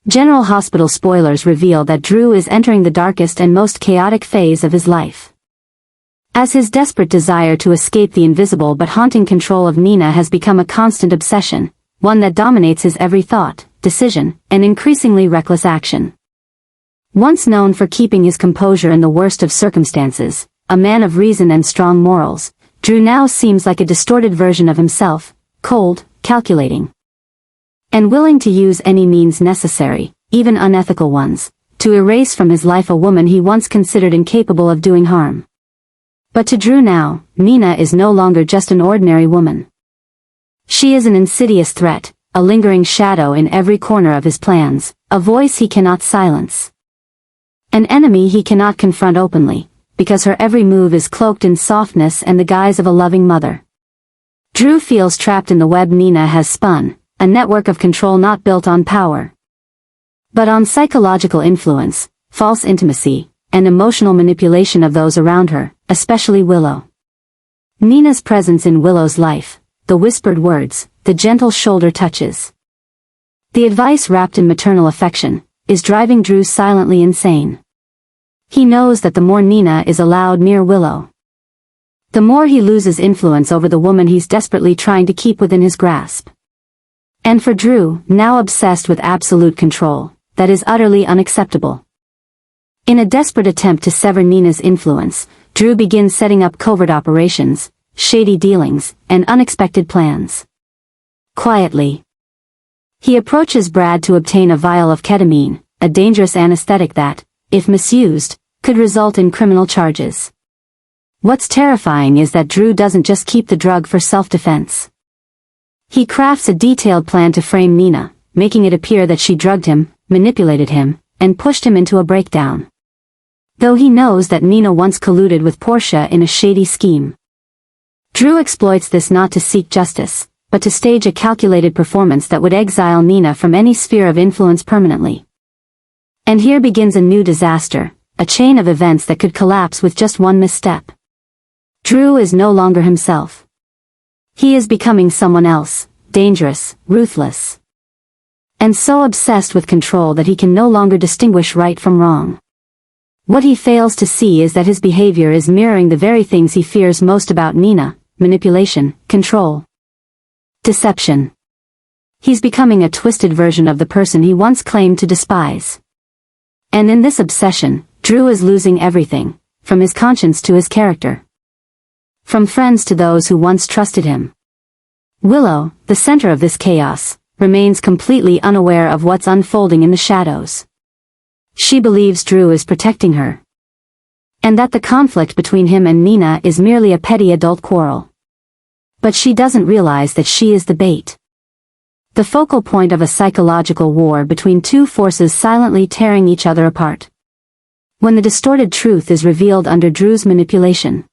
General Hospital spoilers reveal that Drew is entering the darkest and most chaotic phase of his life. As his desperate desire to escape the invisible but haunting control of Nina has become a constant obsession, one that dominates his every thought, decision, and increasingly reckless action. Once known for keeping his composure in the worst of circumstances, a man of reason and strong morals, Drew now seems like a distorted version of himself, cold, calculating, and willing to use any means necessary, even unethical ones, to erase from his life a woman he once considered incapable of doing harm. But to Drew now, Nina is no longer just an ordinary woman. She is an insidious threat, a lingering shadow in every corner of his plans, a voice he cannot silence. An enemy he cannot confront openly, because her every move is cloaked in softness and the guise of a loving mother. Drew feels trapped in the web Nina has spun, a network of control not built on power, but on psychological influence, false intimacy, and emotional manipulation of those around her, especially Willow. Nina's presence in Willow's life, the whispered words, the gentle shoulder touches, the advice wrapped in maternal affection, is driving Drew silently insane. He knows that the more Nina is allowed near Willow, the more he loses influence over the woman he's desperately trying to keep within his grasp. And for Drew, now obsessed with absolute control, that is utterly unacceptable. In a desperate attempt to sever Nina's influence, Drew begins setting up covert operations, shady dealings, and unexpected plans. Quietly, he approaches Brad to obtain a vial of ketamine, a dangerous anesthetic that, if misused, could result in criminal charges. What's terrifying is that Drew doesn't just keep the drug for self-defense. He crafts a detailed plan to frame Nina, making it appear that she drugged him, manipulated him, and pushed him into a breakdown. Though he knows that Nina once colluded with Portia in a shady scheme. Drew exploits this not to seek justice, but to stage a calculated performance that would exile Nina from any sphere of influence permanently. And here begins a new disaster, a chain of events that could collapse with just one misstep. Drew is no longer himself. He is becoming someone else, dangerous, ruthless, and so obsessed with control that he can no longer distinguish right from wrong. What he fails to see is that his behavior is mirroring the very things he fears most about Nina: manipulation, control, deception. He's becoming a twisted version of the person he once claimed to despise. And in this obsession, Drew is losing everything, from his conscience to his character, from friends to those who once trusted him. Willow, the center of this chaos, remains completely unaware of what's unfolding in the shadows. She believes Drew is protecting her, and that the conflict between him and Nina is merely a petty adult quarrel. But she doesn't realize that she is the bait, the focal point of a psychological war between two forces silently tearing each other apart. When the distorted truth is revealed under Drew's manipulation,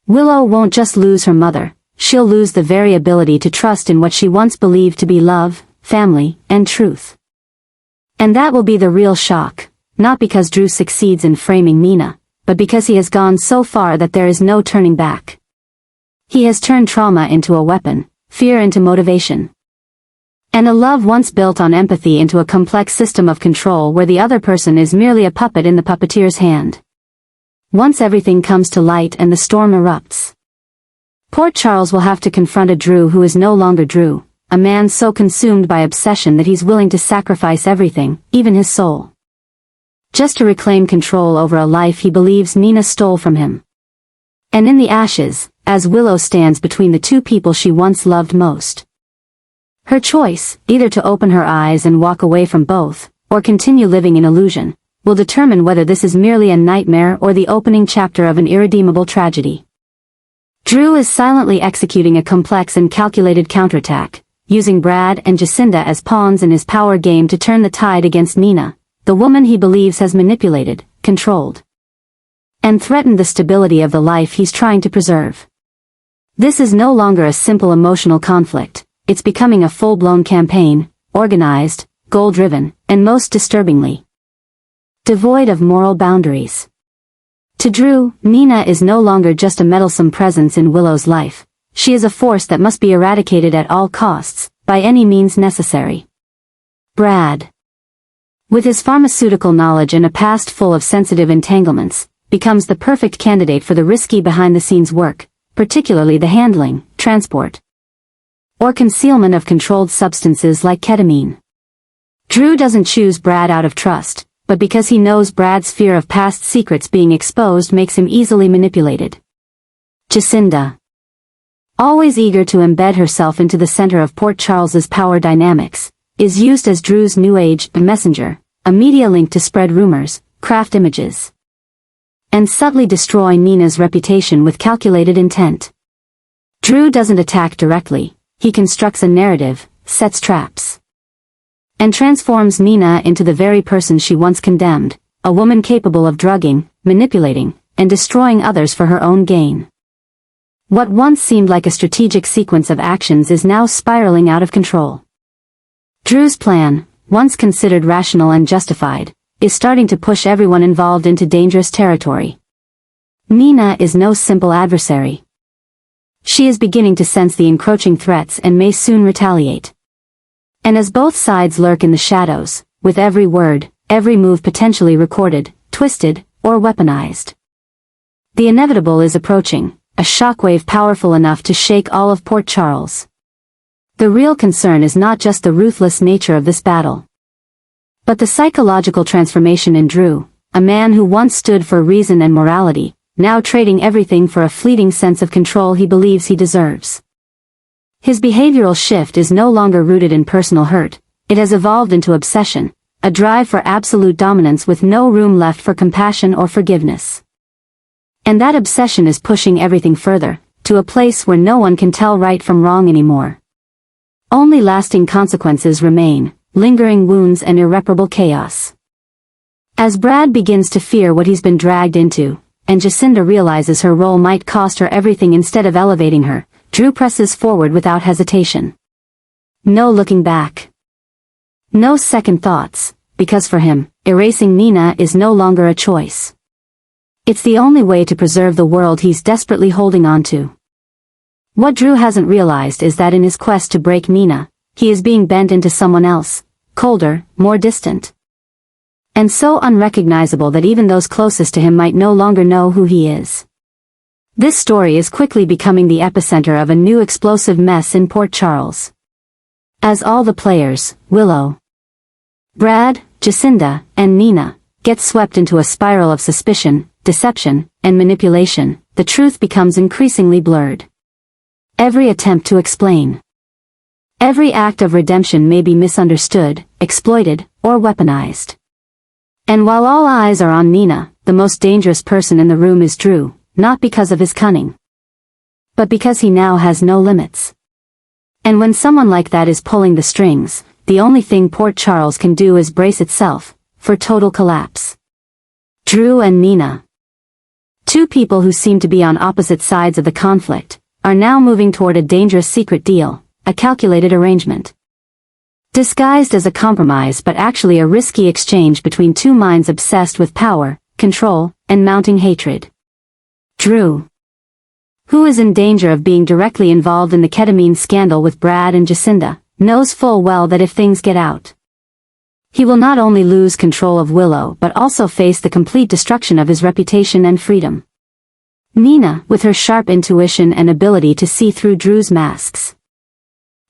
Willow won't just lose her mother, she'll lose the very ability to trust in what she once believed to be love, family, and truth. And that will be the real shock, not because Drew succeeds in framing Nina, but because he has gone so far that there is no turning back. He has turned trauma into a weapon, fear into motivation, and a love once built on empathy into a complex system of control where the other person is merely a puppet in the puppeteer's hand. Once everything comes to light and the storm erupts, Port Charles will have to confront a Drew who is no longer Drew, a man so consumed by obsession that he's willing to sacrifice everything, even his soul, just to reclaim control over a life he believes Nina stole from him. And in the ashes, as Willow stands between the two people she once loved most, her choice, either to open her eyes and walk away from both, or continue living in illusion, will determine whether this is merely a nightmare or the opening chapter of an irredeemable tragedy. Drew is silently executing a complex and calculated counterattack, using Brad and Jacinda as pawns in his power game to turn the tide against Nina, the woman he believes has manipulated, controlled, and threatened the stability of the life he's trying to preserve. This is no longer a simple emotional conflict, it's becoming a full-blown campaign, organized, goal-driven, and most disturbingly, devoid of moral boundaries. To Drew, Nina is no longer just a meddlesome presence in Willow's life. She is a force that must be eradicated at all costs, by any means necessary. Brad, With his pharmaceutical knowledge and a past full of sensitive entanglements, becomes the perfect candidate for the risky behind-the-scenes work, particularly the handling, transport, or concealment of controlled substances like ketamine. Drew doesn't choose Brad out of trust, but because he knows Brad's fear of past secrets being exposed makes him easily manipulated. Jacinda, always eager to embed herself into the center of Port Charles's power dynamics, is used as Drew's new age messenger, a media link to spread rumors, craft images, and subtly destroy Nina's reputation with calculated intent. Drew doesn't attack directly, he constructs a narrative, sets traps, and transforms Nina into the very person she once condemned, a woman capable of drugging, manipulating, and destroying others for her own gain. What once seemed like a strategic sequence of actions is now spiraling out of control. Drew's plan, once considered rational and justified, is starting to push everyone involved into dangerous territory. Nina is no simple adversary. She is beginning to sense the encroaching threats and may soon retaliate. And as both sides lurk in the shadows, with every word, every move potentially recorded, twisted, or weaponized, the inevitable is approaching, a shockwave powerful enough to shake all of Port Charles. The real concern is not just the ruthless nature of this battle, but the psychological transformation in Drew, a man who once stood for reason and morality, now trading everything for a fleeting sense of control he believes he deserves. His behavioral shift is no longer rooted in personal hurt, it has evolved into obsession, a drive for absolute dominance with no room left for compassion or forgiveness. And that obsession is pushing everything further, to a place where no one can tell right from wrong anymore. Only lasting consequences remain, lingering wounds and irreparable chaos. As Brad begins to fear what he's been dragged into, and Jacinda realizes her role might cost her everything instead of elevating her, Drew presses forward without hesitation. No looking back. No second thoughts, because for him, erasing Nina is no longer a choice. It's the only way to preserve the world he's desperately holding on to. What Drew hasn't realized is that in his quest to break Nina, he is being bent into someone else, colder, more distant, and so unrecognizable that even those closest to him might no longer know who he is. This story is quickly becoming the epicenter of a new explosive mess in Port Charles. As all the players, Willow, Brad, Jacinda, and Nina, get swept into a spiral of suspicion, deception, and manipulation, the truth becomes increasingly blurred. Every attempt to explain, every act of redemption may be misunderstood, exploited, or weaponized. And while all eyes are on Nina, the most dangerous person in the room is Drew, not because of his cunning, but because he now has no limits. And when someone like that is pulling the strings, the only thing Port Charles can do is brace itself for total collapse. Drew and Nina, two people who seem to be on opposite sides of the conflict, are now moving toward a dangerous secret deal, a calculated arrangement. Disguised as a compromise but actually a risky exchange between two minds obsessed with power, control, and mounting hatred. Drew, who is in danger of being directly involved in the ketamine scandal with Brad and Jacinda, knows full well that if things get out, he will not only lose control of Willow but also face the complete destruction of his reputation and freedom. Nina, with her sharp intuition and ability to see through Drew's masks,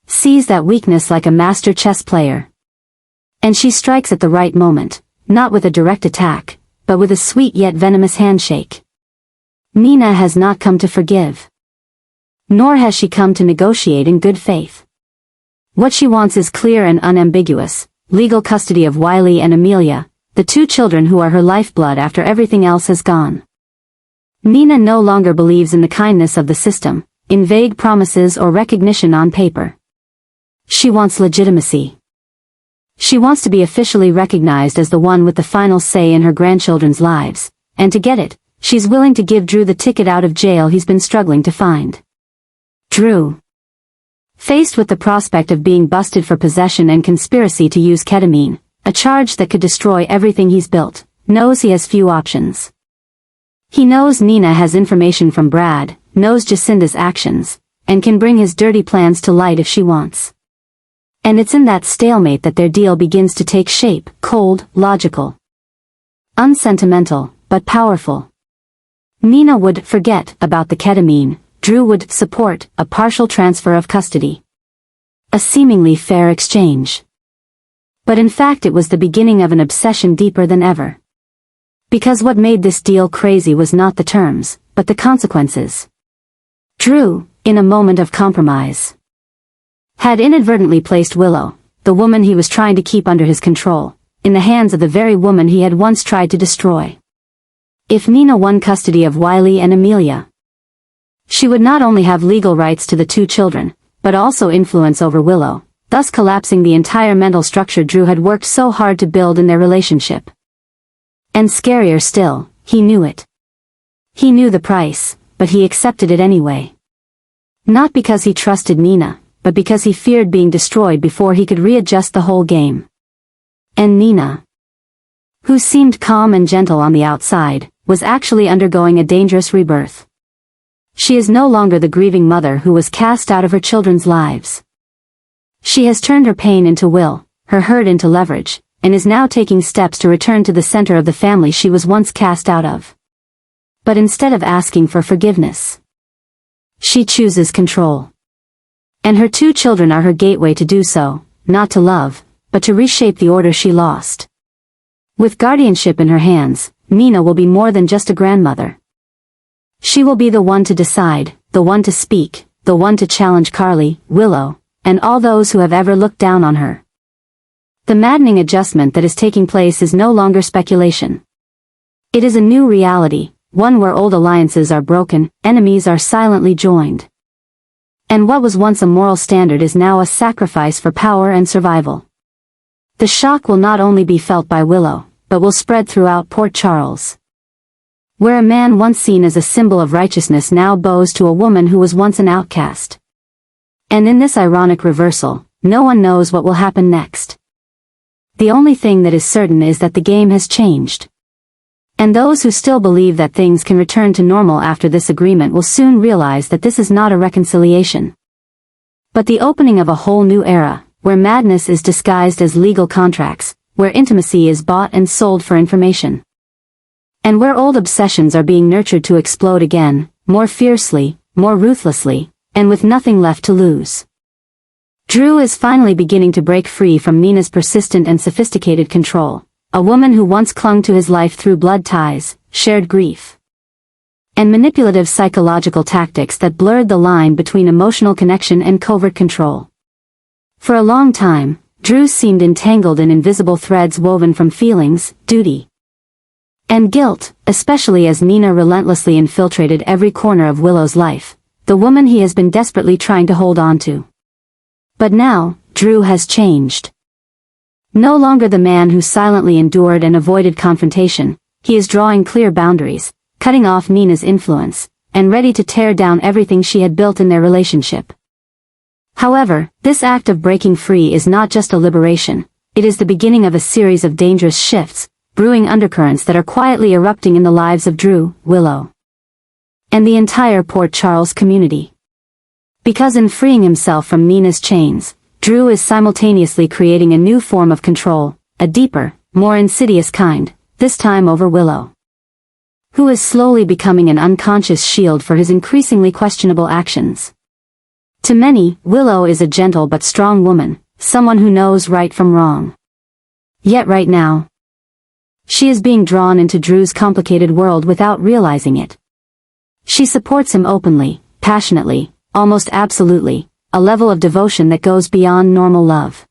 sees that weakness like a master chess player. And she strikes at the right moment, not with a direct attack, but with a sweet yet venomous handshake. Nina has not come to forgive. Nor has she come to negotiate in good faith. What she wants is clear and unambiguous, legal custody of Wiley and Amelia, the two children who are her lifeblood after everything else has gone. Nina no longer believes in the kindness of the system, in vague promises or recognition on paper. She wants legitimacy. She wants to be officially recognized as the one with the final say in her grandchildren's lives, and to get it, she's willing to give Drew the ticket out of jail he's been struggling to find. Drew, faced with the prospect of being busted for possession and conspiracy to use ketamine, a charge that could destroy everything he's built, knows he has few options. He knows Nina has information from Brad, knows Jacinda's actions, and can bring his dirty plans to light if she wants. And it's in that stalemate that their deal begins to take shape, cold, logical. Unsentimental, but powerful. Nina would forget about the ketamine, Drew would support a partial transfer of custody. A seemingly fair exchange. But in fact it was the beginning of an obsession deeper than ever. Because what made this deal crazy was not the terms, but the consequences. Drew, in a moment of compromise, had inadvertently placed Willow, the woman he was trying to keep under his control, in the hands of the very woman he had once tried to destroy. If Nina won custody of Wiley and Amelia, she would not only have legal rights to the two children, but also influence over Willow, thus collapsing the entire mental structure Drew had worked so hard to build in their relationship. And scarier still, he knew it. He knew the price, but he accepted it anyway. Not because he trusted Nina, but because he feared being destroyed before he could readjust the whole game. And Nina, who seemed calm and gentle on the outside, was actually undergoing a dangerous rebirth. She is no longer the grieving mother who was cast out of her children's lives. She has turned her pain into will, her hurt into leverage, and is now taking steps to return to the center of the family she was once cast out of. But instead of asking for forgiveness, she chooses control. And her two children are her gateway to do so, not to love, but to reshape the order she lost. With guardianship in her hands, Nina will be more than just a grandmother. She will be the one to decide, the one to speak, the one to challenge Carly, Willow, and all those who have ever looked down on her. The maddening adjustment that is taking place is no longer speculation. It is a new reality, one where old alliances are broken, enemies are silently joined. And what was once a moral standard is now a sacrifice for power and survival. The shock will not only be felt by Willow, but will spread throughout Port Charles, where a man once seen as a symbol of righteousness now bows to a woman who was once an outcast. And in this ironic reversal, no one knows what will happen next. The only thing that is certain is that the game has changed. And those who still believe that things can return to normal after this agreement will soon realize that this is not a reconciliation, but the opening of a whole new era, where madness is disguised as legal contracts, where intimacy is bought and sold for information, and where old obsessions are being nurtured to explode again, more fiercely, more ruthlessly, and with nothing left to lose. Drew is finally beginning to break free from Nina's persistent and sophisticated control, a woman who once clung to his life through blood ties, shared grief, and manipulative psychological tactics that blurred the line between emotional connection and covert control. For a long time, Drew seemed entangled in invisible threads woven from feelings, duty, and guilt, especially as Nina relentlessly infiltrated every corner of Willow's life, the woman he has been desperately trying to hold on to. But now, Drew has changed. No longer the man who silently endured and avoided confrontation, he is drawing clear boundaries, cutting off Nina's influence, and ready to tear down everything she had built in their relationship. However, this act of breaking free is not just a liberation, it is the beginning of a series of dangerous shifts, brewing undercurrents that are quietly erupting in the lives of Drew, Willow, and the entire Port Charles community. Because in freeing himself from Nina's chains, Drew is simultaneously creating a new form of control, a deeper, more insidious kind, this time over Willow, who is slowly becoming an unconscious shield for his increasingly questionable actions. To many, Willow is a gentle but strong woman, someone who knows right from wrong. Yet right now, she is being drawn into Drew's complicated world without realizing it. She supports him openly, passionately, almost absolutely, a level of devotion that goes beyond normal love.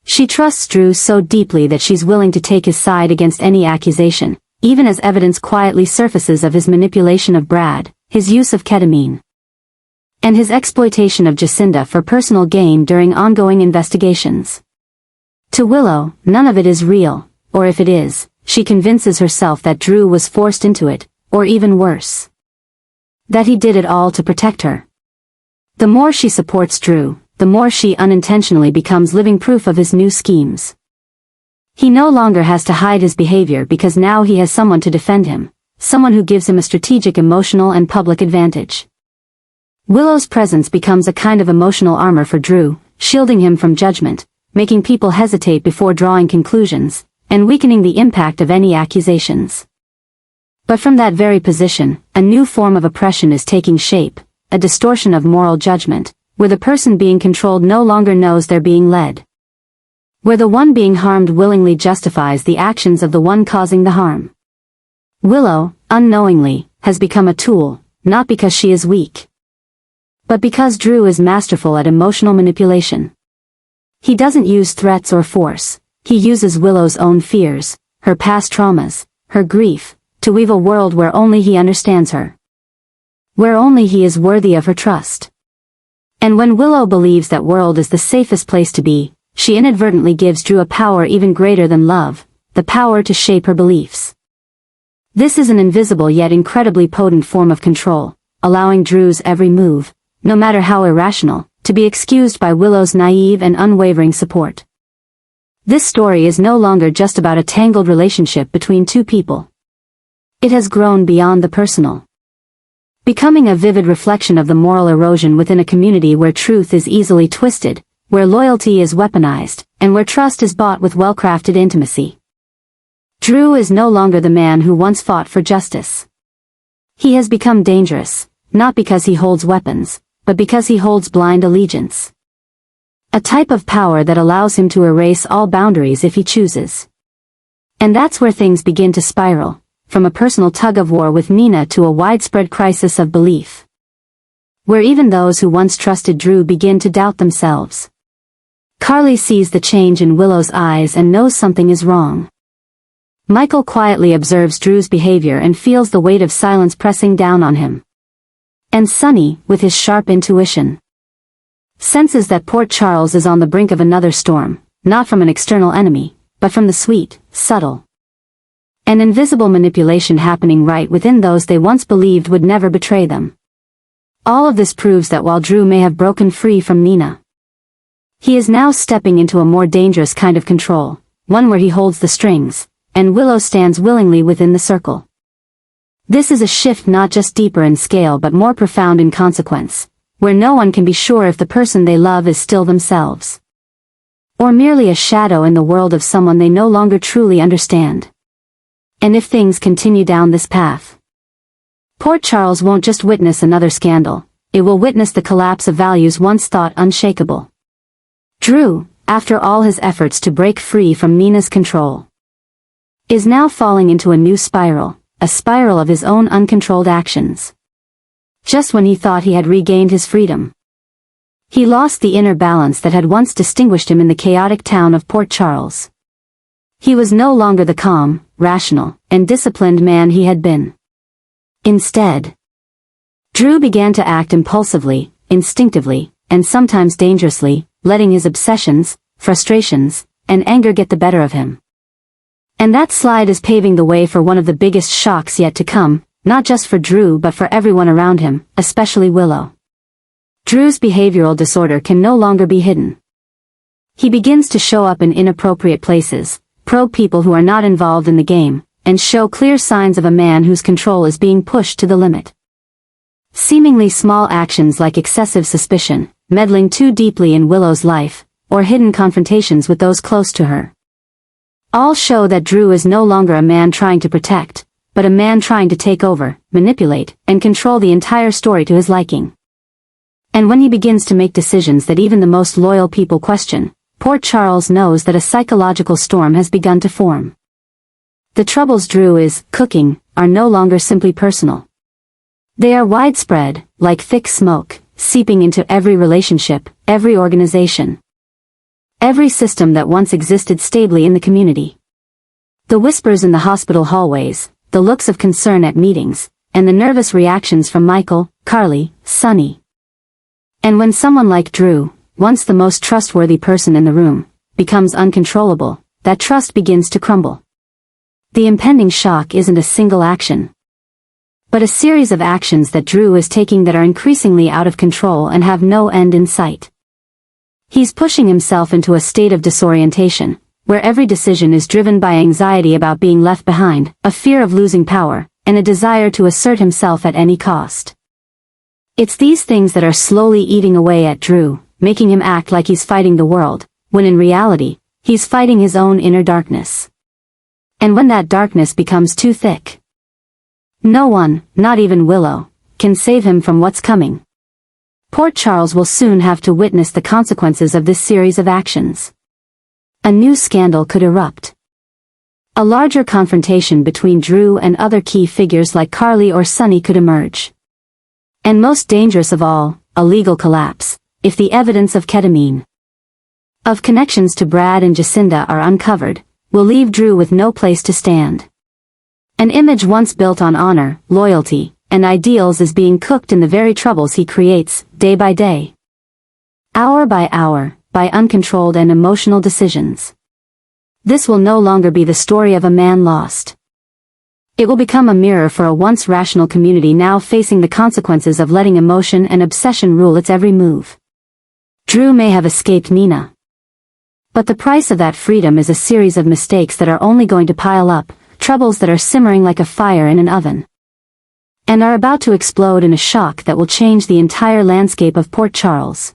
She trusts Drew so deeply that she's willing to take his side against any accusation, even as evidence quietly surfaces of his manipulation of Brad, his use of ketamine, and his exploitation of Jacinda for personal gain during ongoing investigations. To Willow, none of it is real, or if it is, she convinces herself that Drew was forced into it, or even worse, that he did it all to protect her. The more she supports Drew, the more she unintentionally becomes living proof of his new schemes. He no longer has to hide his behavior because now he has someone to defend him, someone who gives him a strategic emotional and public advantage. Willow's presence becomes a kind of emotional armor for Drew, shielding him from judgment, making people hesitate before drawing conclusions, and weakening the impact of any accusations. But from that very position, a new form of oppression is taking shape, a distortion of moral judgment, where the person being controlled no longer knows they're being led. Where the one being harmed willingly justifies the actions of the one causing the harm. Willow, unknowingly, has become a tool, not because she is weak, but because Drew is masterful at emotional manipulation. He doesn't use threats or force, he uses Willow's own fears, her past traumas, her grief, to weave a world where only he understands her. Where only he is worthy of her trust. And when Willow believes that world is the safest place to be, she inadvertently gives Drew a power even greater than love, the power to shape her beliefs. This is an invisible yet incredibly potent form of control, allowing Drew's every move, no matter how irrational, to be excused by Willow's naive and unwavering support. This story is no longer just about a tangled relationship between two people. It has grown beyond the personal, becoming a vivid reflection of the moral erosion within a community where truth is easily twisted, where loyalty is weaponized, and where trust is bought with well-crafted intimacy. Drew is no longer the man who once fought for justice. He has become dangerous, not because he holds weapons, but because he holds blind allegiance. A type of power that allows him to erase all boundaries if he chooses. And that's where things begin to spiral, from a personal tug-of-war with Nina to a widespread crisis of belief. Where even those who once trusted Drew begin to doubt themselves. Carly sees the change in Willow's eyes and knows something is wrong. Michael quietly observes Drew's behavior and feels the weight of silence pressing down on him. And Sonny, with his sharp intuition, senses that Port Charles is on the brink of another storm, not from an external enemy, but from the sweet, subtle, and invisible manipulation happening right within those they once believed would never betray them. All of this proves that while Drew may have broken free from Nina, he is now stepping into a more dangerous kind of control, one where he holds the strings, and Willow stands willingly within the circle. This is a shift not just deeper in scale but more profound in consequence, where no one can be sure if the person they love is still themselves, or merely a shadow in the world of someone they no longer truly understand. And if things continue down this path, Port Charles won't just witness another scandal, it will witness the collapse of values once thought unshakable. Drew, after all his efforts to break free from Nina's control, is now falling into a new spiral, a spiral of his own uncontrolled actions. Just when he thought he had regained his freedom, he lost the inner balance that had once distinguished him in the chaotic town of Port Charles. He was no longer the calm, rational, and disciplined man he had been. Instead, Drew began to act impulsively, instinctively, and sometimes dangerously, letting his obsessions, frustrations, and anger get the better of him. And that slide is paving the way for one of the biggest shocks yet to come, not just for Drew but for everyone around him, especially Willow. Drew's behavioral disorder can no longer be hidden. He begins to show up in inappropriate places, probe people who are not involved in the game, and show clear signs of a man whose control is being pushed to the limit. Seemingly small actions like excessive suspicion, meddling too deeply in Willow's life, or hidden confrontations with those close to her, all show that Drew is no longer a man trying to protect, but a man trying to take over, manipulate, and control the entire story to his liking. And when he begins to make decisions that even the most loyal people question, Port Charles knows that a psychological storm has begun to form. The troubles Drew is cooking are no longer simply personal. They are widespread, like thick smoke, seeping into every relationship, every organization, every system that once existed stably in the community. The whispers in the hospital hallways, the looks of concern at meetings, and the nervous reactions from Michael, Carly, Sonny. And when someone like Drew, once the most trustworthy person in the room, becomes uncontrollable, that trust begins to crumble. The impending shock isn't a single action, but a series of actions that Drew is taking that are increasingly out of control and have no end in sight. He's pushing himself into a state of disorientation, where every decision is driven by anxiety about being left behind, a fear of losing power, and a desire to assert himself at any cost. It's these things that are slowly eating away at Drew, making him act like he's fighting the world, when in reality, he's fighting his own inner darkness. And when that darkness becomes too thick, no one, not even Willow, can save him from what's coming. Port Charles will soon have to witness the consequences of this series of actions. A new scandal could erupt. A larger confrontation between Drew and other key figures like Carly or Sunny could emerge. And most dangerous of all, a legal collapse, if the evidence of ketamine, of connections to Brad and Jacinda are uncovered, will leave Drew with no place to stand. An image once built on honor, loyalty, and ideals is being cooked in the very troubles he creates, day by day. Hour by hour, by uncontrolled and emotional decisions. This will no longer be the story of a man lost. It will become a mirror for a once rational community now facing the consequences of letting emotion and obsession rule its every move. Drew may have escaped Nina, but the price of that freedom is a series of mistakes that are only going to pile up, troubles that are simmering like a fire in an oven, and are about to explode in a shock that will change the entire landscape of Port Charles.